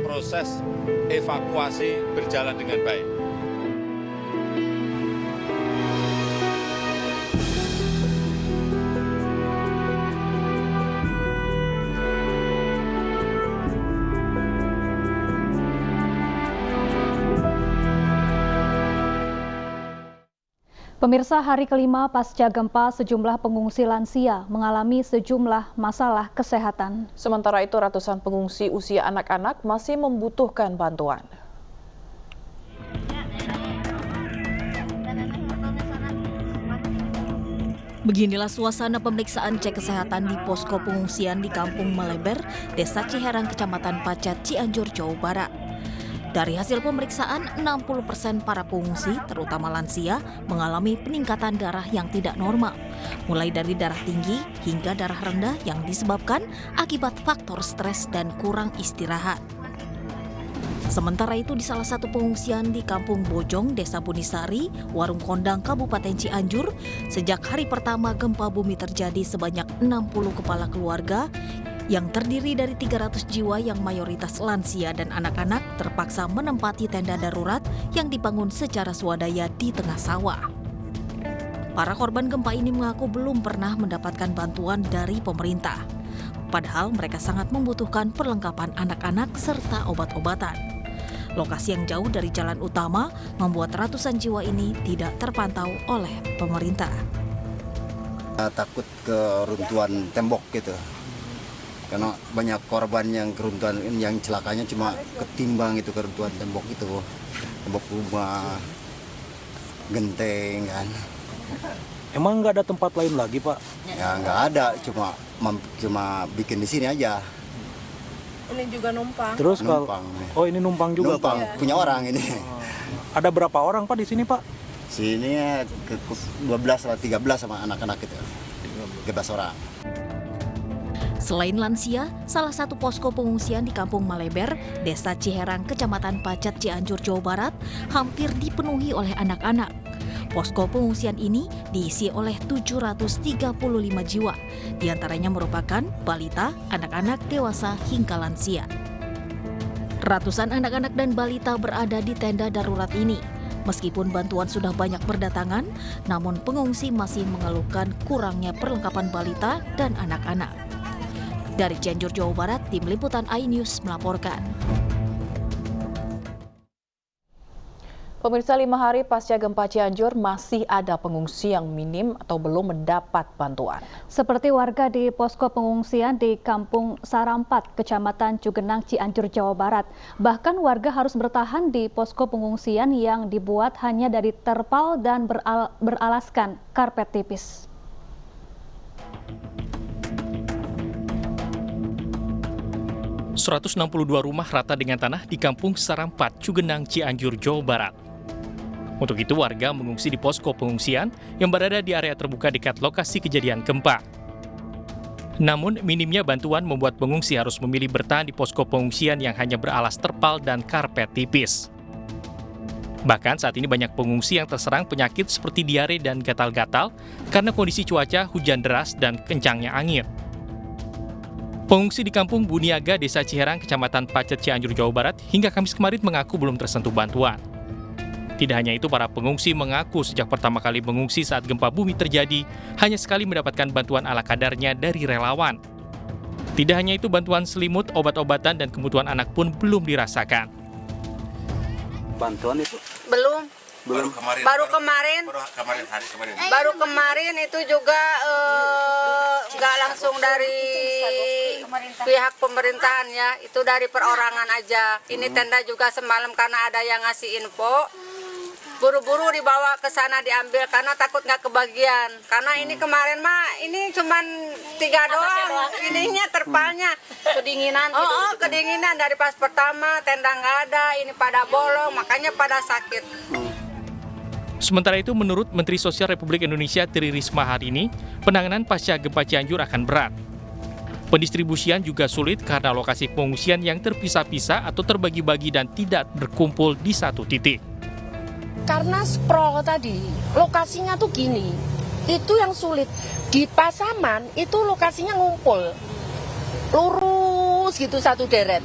proses evakuasi berjalan dengan baik. Pemirsa, hari kelima pasca gempa, sejumlah pengungsi lansia mengalami sejumlah masalah kesehatan. Sementara itu, ratusan pengungsi usia anak-anak masih membutuhkan bantuan. Beginilah suasana pemeriksaan cek kesehatan di posko pengungsian di Kampung Maleber, Desa Ciherang, Kecamatan Pacet, Cianjur, Jawa Barat. Dari hasil pemeriksaan, 60% para pengungsi, terutama lansia, mengalami peningkatan darah yang tidak normal, mulai dari darah tinggi hingga darah rendah yang disebabkan akibat faktor stres dan kurang istirahat. Sementara itu, di salah satu pengungsian di Kampung Bojong, Desa Bunisari, Warung Kondang, Kabupaten Cianjur, sejak hari pertama gempa bumi terjadi, sebanyak 60 kepala keluarga yang terdiri dari 300 jiwa yang mayoritas lansia dan anak-anak terpaksa menempati tenda darurat yang dibangun secara swadaya di tengah sawah. Para korban gempa ini mengaku belum pernah mendapatkan bantuan dari pemerintah. Padahal mereka sangat membutuhkan perlengkapan anak-anak serta obat-obatan. Lokasi yang jauh dari jalan utama membuat ratusan jiwa ini tidak terpantau oleh pemerintah. Takut keruntuhan tembok gitu. Karena banyak korban yang keruntuhan, yang celakanya cuma ketimbang itu keruntuhan tembok itu, tembok rumah, genteng kan. Emang nggak ada tempat lain lagi, Pak? Ya nggak ada, cuma bikin di sini aja. Ini juga numpang. Terus Numpang. oh ini numpang juga, Numpang, Pak? punya orang ini. Ada berapa orang, Pak, di sini, Pak? Sini ke 12 atau 13 sama anak-anak itu, 13 orang. Selain lansia, salah satu posko pengungsian di Kampung Maleber, Desa Ciherang, Kecamatan Pacet, Cianjur, Jawa Barat, hampir dipenuhi oleh anak-anak. Posko pengungsian ini diisi oleh 735 jiwa, diantaranya merupakan balita, anak-anak, dewasa, hingga lansia. Ratusan anak-anak dan balita berada di tenda darurat ini. Meskipun bantuan sudah banyak berdatangan, namun pengungsi masih mengeluhkan kurangnya perlengkapan balita dan anak-anak. Dari Cianjur, Jawa Barat, Tim Liputan iNews melaporkan. Pemirsa, 5 hari pasca gempa Cianjur masih ada pengungsi yang minim atau belum mendapat bantuan. Seperti warga di posko pengungsian di Kampung Sarampat, Kecamatan Cugenang, Cianjur, Jawa Barat. Bahkan warga harus bertahan di posko pengungsian yang dibuat hanya dari terpal dan beralaskan karpet tipis. ...162 rumah rata dengan tanah di Kampung Sarampat, Cugenang, Cianjur, Jawa Barat. Untuk itu warga mengungsi di posko pengungsian yang berada di area terbuka dekat lokasi kejadian gempa. Namun minimnya bantuan membuat pengungsi harus memilih bertahan di posko pengungsian yang hanya beralas terpal dan karpet tipis. Bahkan saat ini banyak pengungsi yang terserang penyakit seperti diare dan gatal-gatal karena kondisi cuaca hujan deras dan kencangnya angin. Pengungsi di Kampung Buniaga, Desa Ciherang, Kecamatan Pacet, Cianjur, Jawa Barat, hingga Kamis kemarin mengaku belum tersentuh bantuan. Tidak hanya itu, para pengungsi mengaku sejak pertama kali mengungsi saat gempa bumi terjadi, hanya sekali mendapatkan bantuan ala kadarnya dari relawan. Tidak hanya itu, bantuan selimut, obat-obatan, dan kebutuhan anak pun belum dirasakan. Bantuan itu? Belum. Baru kemarin itu juga nggak langsung dari pihak pemerintahan ya, itu dari perorangan aja. Ini tenda juga semalam karena ada yang ngasih info, buru-buru dibawa ke sana diambil karena takut nggak kebagian. Karena ini kemarin mah ini cuman 3 doang, ininya terpalnya kedinginan. Kedinginan dari pas pertama tenda nggak ada, ini pada bolong, makanya pada sakit. Sementara itu, menurut Menteri Sosial Republik Indonesia Tri Risma hari ini, penanganan pasca gempa Cianjur akan berat. Pendistribusian juga sulit karena lokasi pengungsian yang terpisah-pisah atau terbagi-bagi dan tidak berkumpul di satu titik. Karena sprawl tadi, lokasinya tuh gini, itu yang sulit. Di Pasaman itu lokasinya ngumpul, lurus gitu satu deret.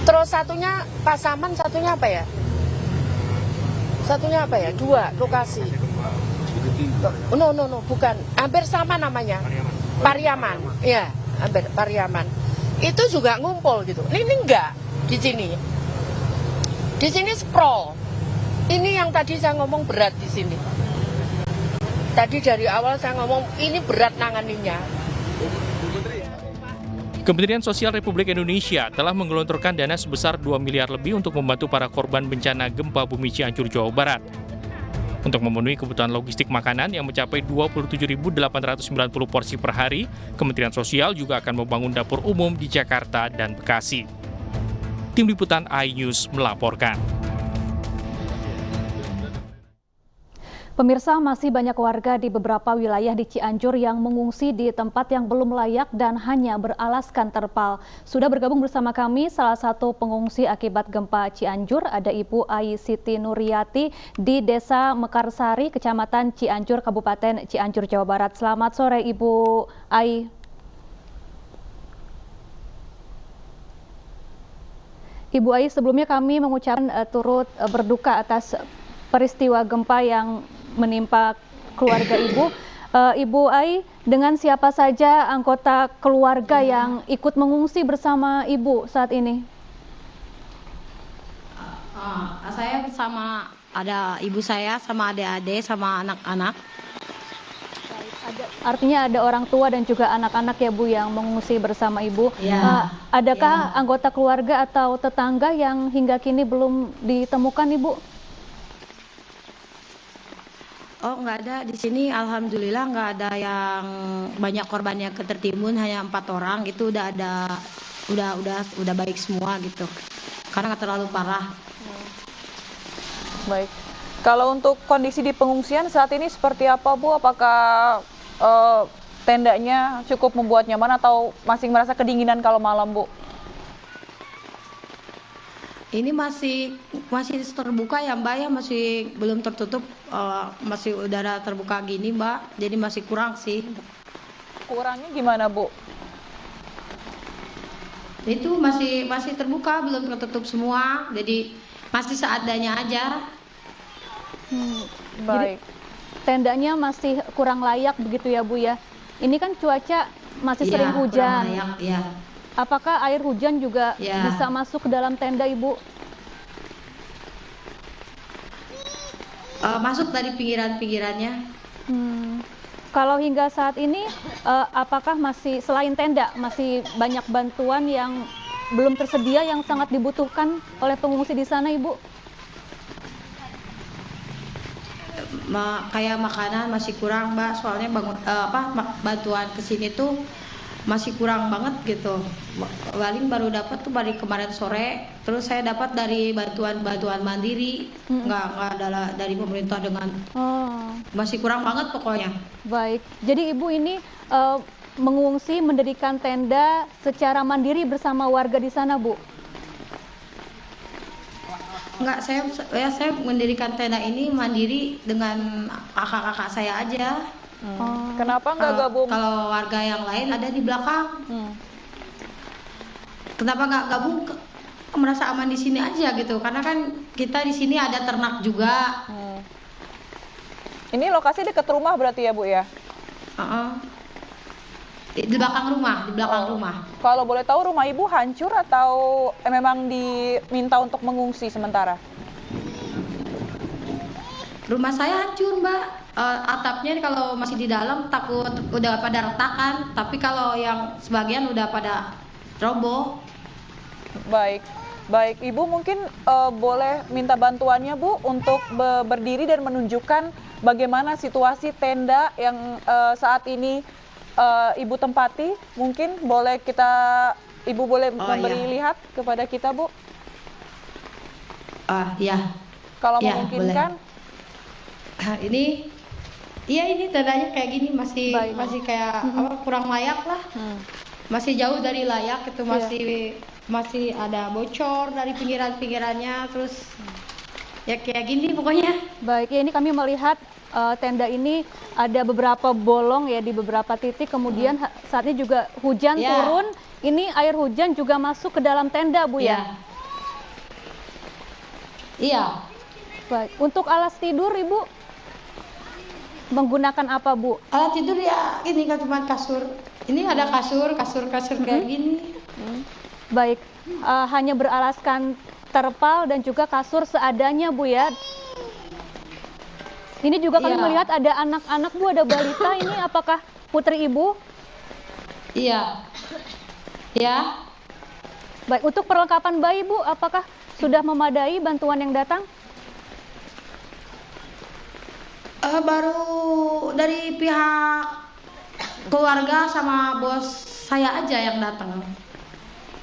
Terus satunya Pasaman, satunya apa ya? Satunya apa ya? 2 lokasi. No, bukan. Hampir sama namanya. Pariaman. Ya, hampir Pariaman. Itu juga ngumpul gitu. Ini enggak di sini. Di sini sprawl. Ini yang tadi saya ngomong berat di sini. Tadi dari awal saya ngomong ini berat nanganinya. Kementerian Sosial Republik Indonesia telah menggelontorkan dana sebesar 2 miliar lebih untuk membantu para korban bencana gempa bumi Cianjur, Jawa Barat. Untuk memenuhi kebutuhan logistik makanan yang mencapai 27.890 porsi per hari, Kementerian Sosial juga akan membangun dapur umum di Jakarta dan Bekasi. Tim Liputan iNews melaporkan. Pemirsa, masih banyak warga di beberapa wilayah di Cianjur yang mengungsi di tempat yang belum layak dan hanya beralaskan terpal. Sudah bergabung bersama kami salah satu pengungsi akibat gempa Cianjur, ada Ibu Ai Siti Nuriyati di Desa Mekarsari, Kecamatan Cianjur, Kabupaten Cianjur, Jawa Barat. Selamat sore Ibu Ai. Ibu Ai, sebelumnya kami mengucapkan turut berduka atas peristiwa gempa yang menimpa keluarga Ibu. Ibu Ai, dengan siapa saja anggota keluarga yang ikut mengungsi bersama Ibu saat ini? Saya bersama ada ibu saya sama adik-adik sama anak-anak. Artinya ada orang tua dan juga anak-anak ya Bu yang mengungsi bersama Ibu. Ya, adakah anggota keluarga atau tetangga yang hingga kini belum ditemukan Ibu? Oh, nggak ada di sini. Alhamdulillah nggak ada yang banyak korban yang ketertimbun, hanya 4 orang. Itu udah ada, udah baik semua gitu. Karena nggak terlalu parah. Baik. Kalau untuk kondisi di pengungsian saat ini seperti apa Bu? Apakah tendanya cukup membuat nyaman atau masih merasa kedinginan kalau malam Bu? Ini masih terbuka ya Mbak ya, masih belum tertutup, masih udara terbuka gini Mbak, jadi masih kurang sih. Kurangnya gimana Bu? Itu masih terbuka, belum tertutup semua, jadi masih seadanya aja. Jadi, Baik. tendanya masih kurang layak begitu ya Bu ya. Ini kan cuaca masih sering hujan. Kurang layak, ya. Apakah air hujan juga bisa masuk ke dalam tenda Ibu? Masuk dari pinggiran-pinggirannya. Kalau hingga saat ini, apakah masih selain tenda, masih banyak bantuan yang belum tersedia yang sangat dibutuhkan oleh pengungsi di sana Ibu? Kayak makanan masih kurang Mbak, soalnya bantuan ke sini tuh masih kurang banget gitu. Paling baru dapat tuh dari kemarin sore, terus saya dapat dari bantuan mandiri, nggak ada dari pemerintah dengan masih kurang banget pokoknya. Baik, jadi Ibu ini mengungsi mendirikan tenda secara mandiri bersama warga di sana Bu? Enggak, saya mendirikan tenda ini mandiri dengan kakak-kakak saya aja. Kenapa nggak gabung? Kalau warga yang lain ada di belakang. Kenapa nggak gabung? Merasa aman di sini aja gitu. Karena kan kita di sini ada ternak juga. Ini lokasi dekat rumah berarti ya Bu ya? Di belakang rumah. Kalau boleh tahu rumah Ibu hancur atau memang diminta untuk mengungsi sementara? Rumah saya hancur Mbak. Atapnya kalau masih di dalam takut udah pada retakan, tapi kalau yang sebagian udah pada roboh. Baik Ibu mungkin boleh minta bantuannya Bu untuk berdiri dan menunjukkan bagaimana situasi tenda yang saat ini Ibu tempati. Mungkin boleh Ibu boleh memberi lihat kepada kita Bu? Ya. Kalau memungkinkan. Ini tendanya kayak gini masih kayak kurang layak lah. Masih jauh dari layak itu, masih ada bocor dari pinggirannya, terus ya kayak gini pokoknya. Baik, ya ini kami melihat tenda ini ada beberapa bolong ya di beberapa titik, kemudian saat ini juga hujan turun, ini air hujan juga masuk ke dalam tenda Bu ya? Iya. Baik. Untuk alas tidur Ibu menggunakan apa, Bu? Alat tidur ya ini kan cuma kasur. Ini ada kasur kayak gini. Baik. Hanya beralaskan terpal dan juga kasur seadanya, Bu ya. Ini juga kami Iya. melihat ada anak-anak, Bu, ada balita. Ini apakah putri Ibu? Iya. Ya. Baik, untuk perlengkapan bayi, Bu, apakah sudah memadai bantuan yang datang? Baru dari pihak keluarga sama bos saya aja yang datang.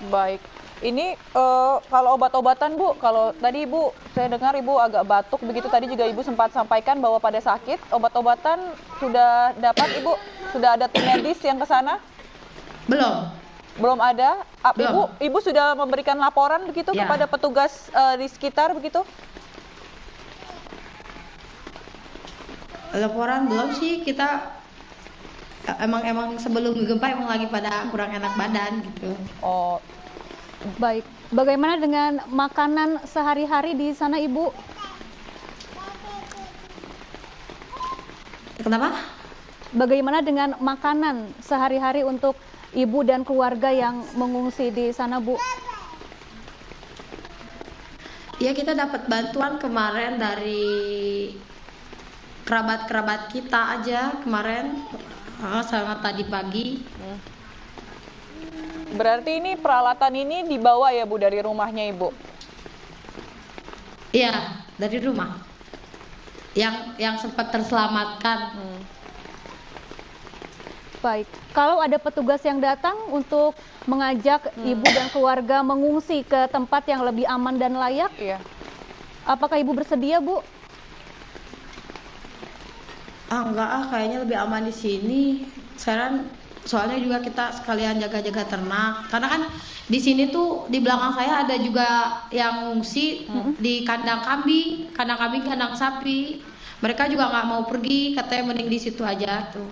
Baik. Ini kalau obat-obatan Bu, kalau tadi Ibu saya dengar Ibu agak batuk begitu, tadi juga Ibu sempat sampaikan bahwa pada sakit, obat-obatan sudah dapat Ibu? Sudah ada tim medis yang ke sana? Belum ada. Belum. Ibu sudah memberikan laporan begitu Ya. kepada petugas di sekitar begitu? Laporan belum sih, kita emang sebelum gempa emang lagi pada kurang enak badan gitu. Oh, Baik. Bagaimana dengan makanan sehari-hari di sana, Ibu? Kenapa? Bagaimana dengan makanan sehari-hari untuk Ibu dan keluarga yang mengungsi di sana, Bu? Ya kita dapat bantuan kemarin dari kerabat-kerabat kita aja kemarin sama tadi pagi. berarti ini peralatan ini dibawa ya Bu dari rumahnya Ibu? Iya, dari rumah. Yang sempat terselamatkan. Baik. Kalau ada petugas yang datang untuk mengajak Ibu dan keluarga mengungsi ke tempat yang lebih aman dan layak, Iya. apakah Ibu bersedia, Bu? Enggak kayaknya lebih aman di sini. Sekarang soalnya juga kita sekalian jaga-jaga ternak. Karena kan di sini tuh di belakang saya ada juga yang ngungsi di kandang kambing, kandang sapi. Mereka juga nggak mau pergi, katanya mending di situ aja tuh.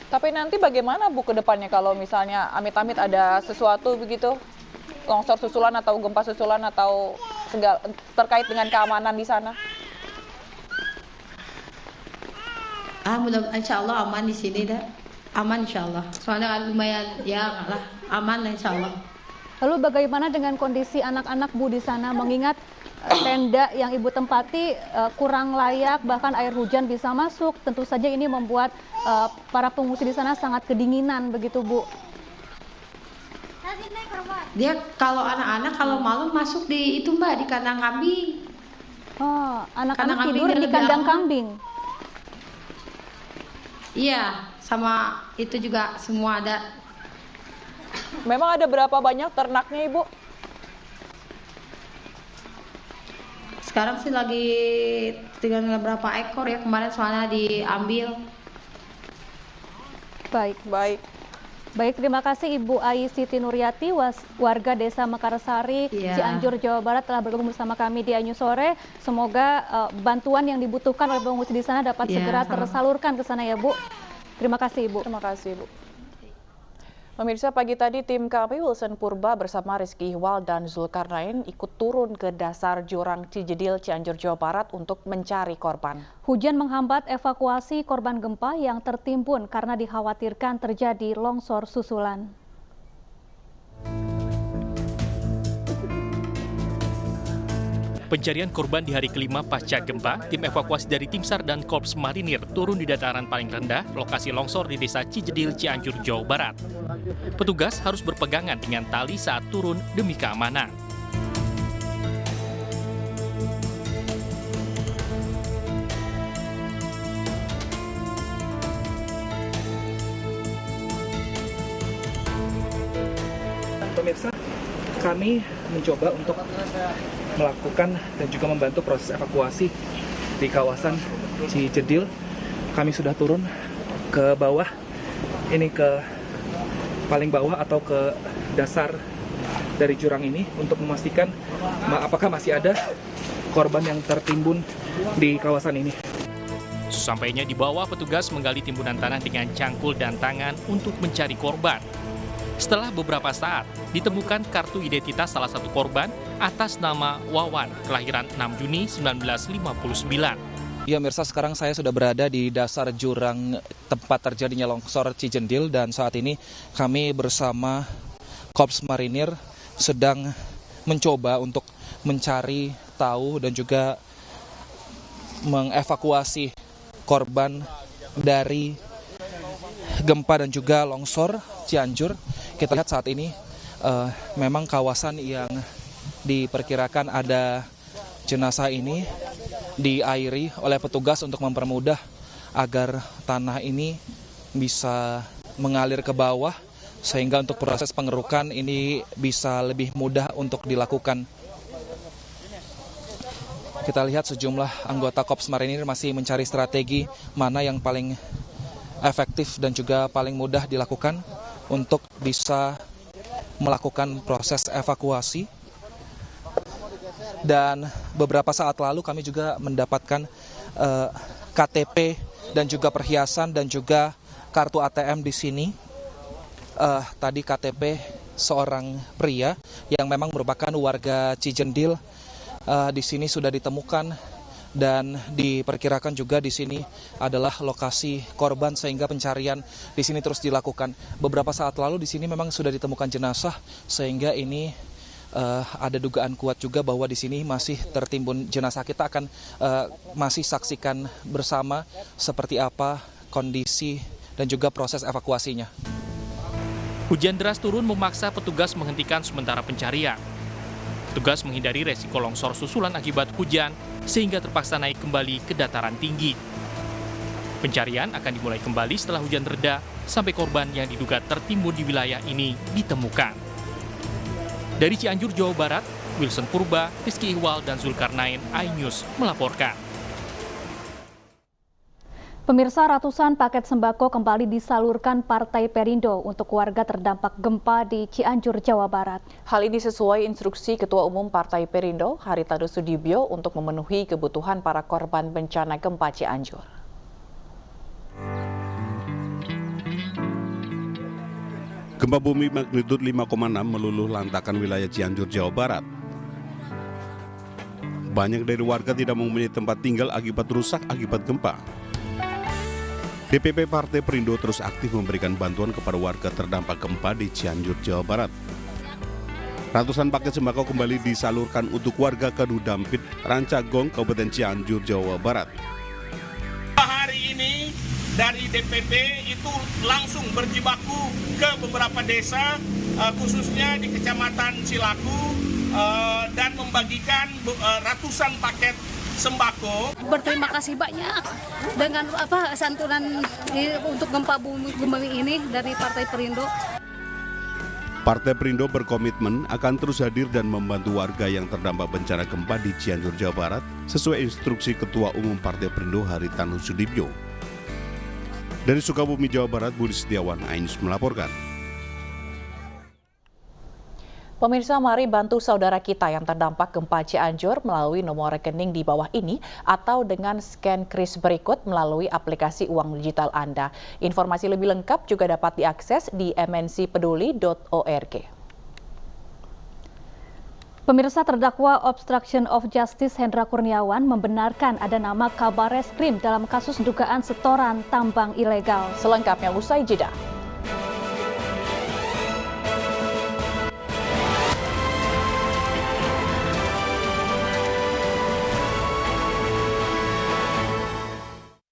Tapi nanti bagaimana Bu ke depannya kalau misalnya amit-amit ada sesuatu begitu? Longsor susulan atau gempa susulan atau segala terkait dengan keamanan di sana? Mudah-mudahan insya Allah aman di sini dah. Aman insya Allah. Soalnya kan lumayan ya nggak lah, aman lah insya Allah. Lalu bagaimana dengan kondisi anak-anak, Bu, di sana? Mengingat tenda yang Ibu tempati kurang layak, bahkan air hujan bisa masuk. Tentu saja ini membuat para pengungsi di sana sangat kedinginan, begitu, Bu? Dia kalau anak-anak kalau malam masuk di itu Mbak, di kandang kambing. Oh, Kandang anak-anak kambing tidur dia di lebih kandang aman. kambing. Iya, sama itu juga semua ada. Memang ada berapa banyak ternaknya Ibu? Sekarang sih lagi tinggal berapa ekor ya, kemarin soalnya diambil. Baik. Baik. Baik, terima kasih Ibu Ai Siti Nuryati, warga Desa Mekarsari, Iya. Cianjur, Jawa Barat, telah bergabung bersama kami di Anyu Sore. Semoga bantuan yang dibutuhkan oleh pengungsi di sana dapat Iya, segera sama. tersalurkan ke sana ya, Bu. Terima kasih, Ibu. Terima kasih Bu. Pemirsa, pagi tadi tim kami Wilson Purba bersama Rizky Ihwal dan Zulkarnain ikut turun ke dasar jurang Cijedil, Cianjur, Jawa Barat untuk mencari korban. Hujan menghambat evakuasi korban gempa yang tertimbun karena dikhawatirkan terjadi longsor susulan. Pencarian korban di hari kelima pasca gempa, tim evakuasi dari Tim SAR dan Korps Marinir turun di dataran paling rendah, lokasi longsor di Desa Cijedil, Cianjur, Jawa Barat. Petugas harus berpegangan dengan tali saat turun demi keamanan. Pemirsa, kami mencoba untuk melakukan dan juga membantu proses evakuasi di kawasan Cijedil. Kami sudah turun ke bawah, ini ke paling bawah atau ke dasar dari jurang ini untuk memastikan apakah masih ada korban yang tertimbun di kawasan ini. Sampainya di bawah, petugas menggali timbunan tanah dengan cangkul dan tangan untuk mencari korban. Setelah beberapa saat, ditemukan kartu identitas salah satu korban atas nama Wawan, kelahiran 6 Juni 1959. Ya Mirsa, sekarang saya sudah berada di dasar jurang tempat terjadinya longsor Cijendil dan saat ini kami bersama Korps Marinir sedang mencoba untuk mencari tahu dan juga mengevakuasi korban dari gempa dan juga longsor Cianjur. Kita lihat saat ini memang kawasan yang diperkirakan ada jenazah ini diairi oleh petugas untuk mempermudah agar tanah ini bisa mengalir ke bawah sehingga untuk proses pengerukan ini bisa lebih mudah untuk dilakukan. Kita lihat sejumlah anggota Korps Marinir masih mencari strategi mana yang paling efektif dan juga paling mudah dilakukan untuk bisa melakukan proses evakuasi. Dan beberapa saat lalu kami juga mendapatkan KTP dan juga perhiasan dan juga kartu ATM di sini. Tadi KTP seorang pria yang memang merupakan warga Cijendil di sini sudah ditemukan dan diperkirakan juga di sini adalah lokasi korban sehingga pencarian di sini terus dilakukan. Beberapa saat lalu di sini memang sudah ditemukan jenazah sehingga ini ada dugaan kuat juga bahwa di sini masih tertimbun jenazah. Kita akan masih saksikan bersama seperti apa kondisi dan juga proses evakuasinya. Hujan deras turun memaksa petugas menghentikan sementara pencarian. Petugas menghindari resiko longsor susulan akibat hujan sehingga terpaksa naik kembali ke dataran tinggi. Pencarian akan dimulai kembali setelah hujan reda sampai korban yang diduga tertimbun di wilayah ini ditemukan. Dari Cianjur, Jawa Barat, Wilson Purba, Rizky Ihwal, dan Zulkarnain, iNews melaporkan. Pemirsa, ratusan paket sembako kembali disalurkan Partai Perindo untuk warga terdampak gempa di Cianjur, Jawa Barat. Hal ini sesuai instruksi Ketua Umum Partai Perindo, Haritanu Sudibyo, untuk memenuhi kebutuhan para korban bencana gempa Cianjur. Gempa bumi magnitudo 5,6 meluluh lantakan wilayah Cianjur, Jawa Barat. Banyak dari warga tidak mempunyai tempat tinggal akibat rusak akibat gempa. DPP Partai Perindo terus aktif memberikan bantuan kepada warga terdampak gempa di Cianjur, Jawa Barat. Ratusan paket sembako kembali disalurkan untuk warga Kadudampit, Rancagong, Kabupaten Cianjur, Jawa Barat. Hari ini dari DPP itu langsung berjibaku ke beberapa desa, khususnya di Kecamatan Cilaku, dan membagikan ratusan paket sembako. Berterima kasih banyak dengan santunan untuk gempa bumi ini dari Partai Perindo. Partai Perindo berkomitmen akan terus hadir dan membantu warga yang terdampak bencana gempa di Cianjur, Jawa Barat sesuai instruksi Ketua Umum Partai Perindo Haritanu Sudibyo. Dari Sukabumi, Jawa Barat, Budi Setiawan, iNews melaporkan. Pemirsa, mari bantu saudara kita yang terdampak gempa Cianjur melalui nomor rekening di bawah ini atau dengan scan kris berikut melalui aplikasi uang digital Anda. Informasi lebih lengkap juga dapat diakses di mncpeduli.org. Pemirsa, terdakwa obstruction of justice Hendra Kurniawan membenarkan ada nama Kabareskrim dalam kasus dugaan setoran tambang ilegal. Selengkapnya usai jeda.